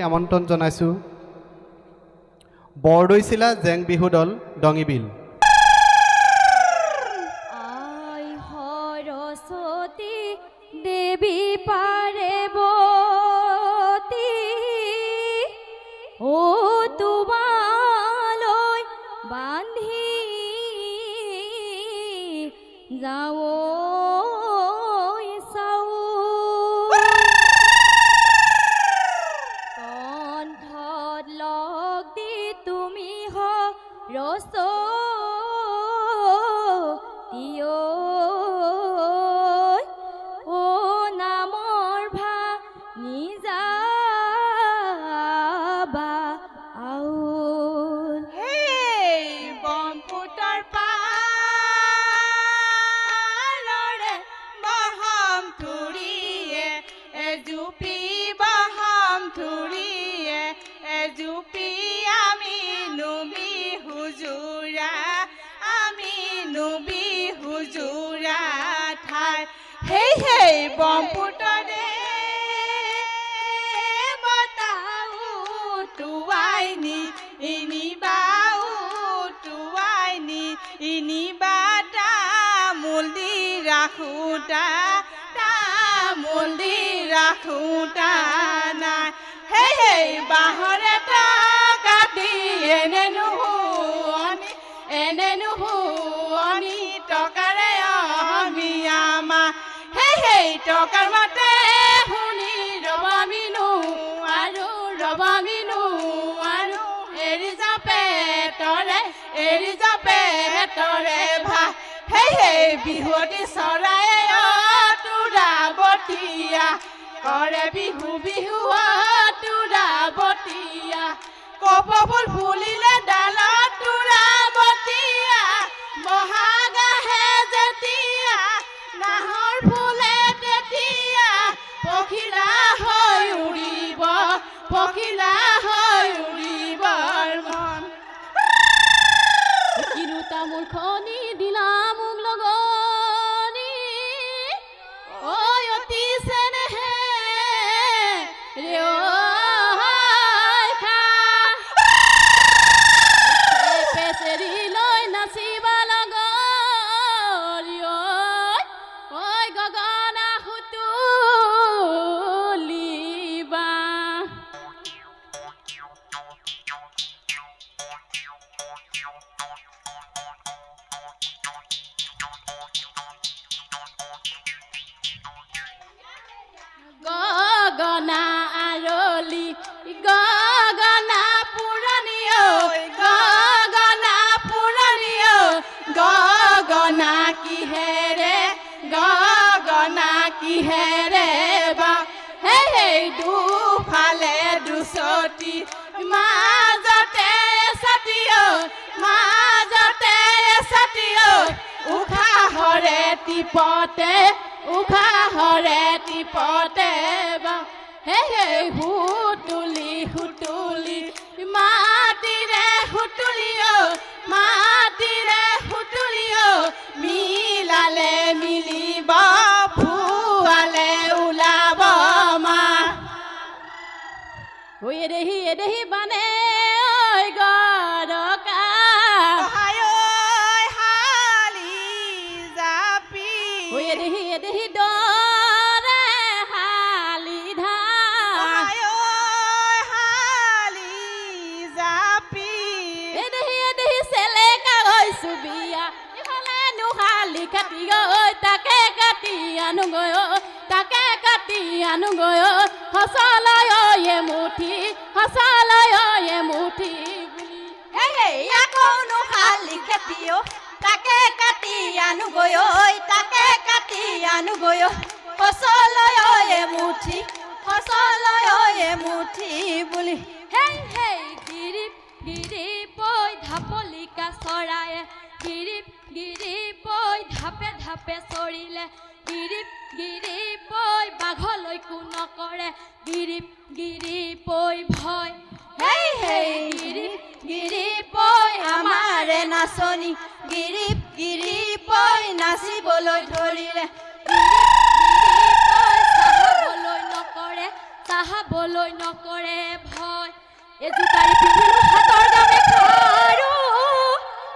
আমন্ত্ৰণ জনাইছোঁ বৰদৈচিলা জেং বিহু দল ডঙিবিল। আই সৰস্বতী দেৱী পাৰ্বতী ও তোমালৈ বান্ধি যাওঁ বমপুতরে বতাও তুয়াইনি ইনিবাও তুয়াইনি ইনিবাটা মুলদি রাখুটা না হেই হেই বাহরে তা কাটি এনে নুহুনি টকারে আমি আমা হেই টকাৰ মাতে শুনি ৰবামিনো আৰু এৰি যাপে তৰে ভা হেই বিহুৱতী চৰাই তোৰা বতিয়া কৰে বিহু তোৰা বতিয়া কপ ফুল ফুলিলে ডালত তোৰা বতিয়া বহাগাহে যেতিয়া নাহৰ ফুলে তেতিয়া পখিলা হৈ উৰিব মন কিনো তামোল খনি দিলা মোক লগনি ঐ অতি চেনেহে ৰে পেচেৰি লৈ নাচিবা লগৰি ঐ গগনা সুতুলিবা গগনা আৰলি গগনা পুৰণি গগনা কিহেৰে বা হেই দুফালে দুচতি মাজতে ছাতিও উশাহৰে টিপতে বা হেই সুতুলি মাটিৰে সুতুলিও মিলালে মিলিব ফুৱালে ওলাব মা এদেহি বানে গৰকা এদেহি দৰে হালি জাপি এদেহি চেলেকা হৈছো বিয়া ইফালে নুহালি কাটি গৈ তাকে কাটি আনুগৈ সঁচালয় মুঠি বুলি আকৌ নুহালি খেতিও তাকে কাটি আনুগৈ ফচলয় মুঠি বুলি হেই গিৰিপ ঢাপলিকা চৰায়ে গিৰিপ ধাপে চৰিলে গিৰিপ বাঘলৈকো নকৰে গিৰিপ ভয় হেই গিৰিপ আমাৰে নাচনি গিৰিপ নাচিবলৈ ধৰিলে চাহাবলৈ নকৰে এজোকাৰি পিন্ধিলো হাতৰ গামেখাৰু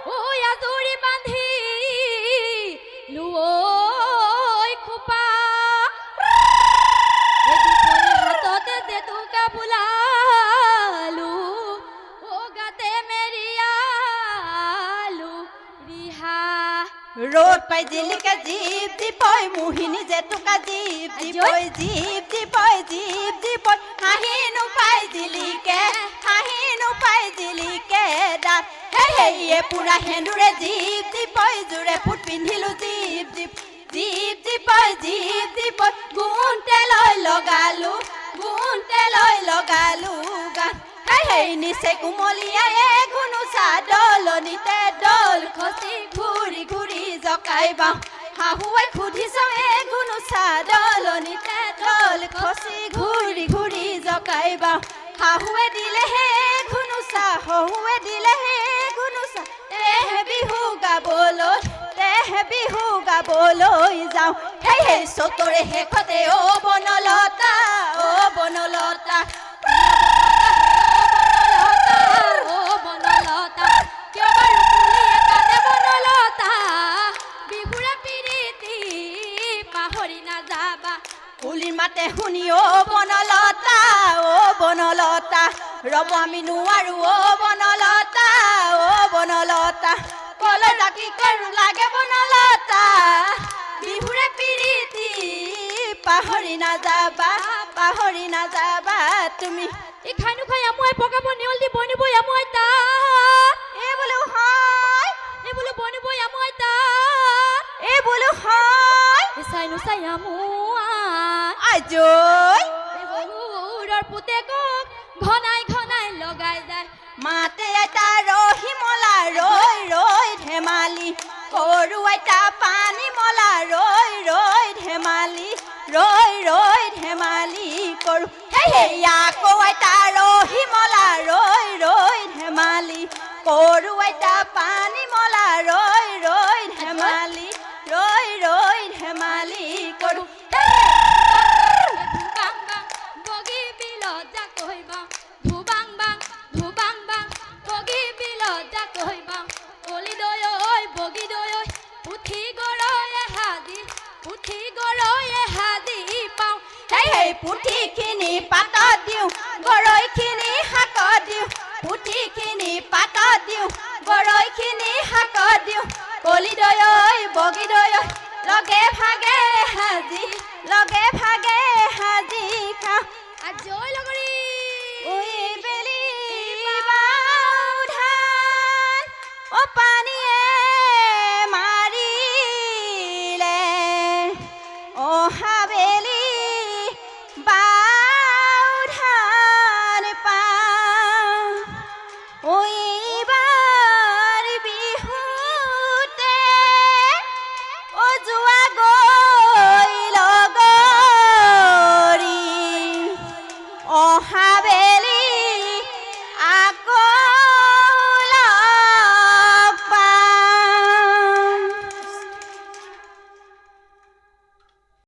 ঐ আজৰি বান্ধি লৈ খোপা এ দুপনি হাততে জেতুকা বোলালো ও গাতে মেৰিয়ালো ৰিহা ৰ'দ পাই জিলিকে জীপ জীপই মোহিনী জেতুকা জীপ জীপই জীপ জীপই জীপ জীপই হাঁহিনো পাই জিলিকে হাঁহিনো পাই জিলিকে দাঁত হেয়ে পুৰা সেন্দুৰে জীপ জীপই জোৰে ফুট পিন্ধিলো জীপ জীপ জীপ জীপই জীপ জীপই গুণতে লৈ লগালো গান হেই নিচে কুমলীয়াই কোনো চাদলনিতে দল খচি ঘূৰি ঘূৰি জকাই বাওঁ শাহুৱে সুধি চাওঁ কোনো চাদলনিতে দল খচি ঘূৰি ঘূৰি জকাই বাওঁ শাহুৱে দিলেহে ঘুনুচা শহুৱে দিলেহে ঘুনুচা তেহে বিহু গাবলৈ যাওঁ সেই চতৰে শেষতে অ বনলতা কিয় বাৰু পুলিয়ে কান্দে বনলতা বিহুৰে পিৰিতি পাহৰি নাযাবা কুলিৰ মাতে শুনি অ বনলতা ৰব আমি নোৱাৰো অ বনলতা কলৈ ৰাখি কৰো লাগে বনলতা বিহুৰে পিৰিতি পাহৰি নাযাবা তুমি এই খাইনো খাই আমুৱাই পকাব নেউল দি বনিব আমুৱাই তা এই বোলো হয় এই বোলো বনিব আমুৱাই তা এই বোলো হয় চাইনো চাই আমুৱাই আজৈ বহুৰৰ পুতেকক ঘনাই ঘনাই লগাই যায় মাতে আইতা ৰহিমলা ৰৈ ধেমালি সৰু আইতা পানী মলা ৰৈ ধেমালি কৰো হেই আকৌ আইতা ৰহিমলা ৰৈ ধেমালি সৰু আইতা পানী মলা ৰৈ ধেমালি কৰো বগী বিলত যা কহিবা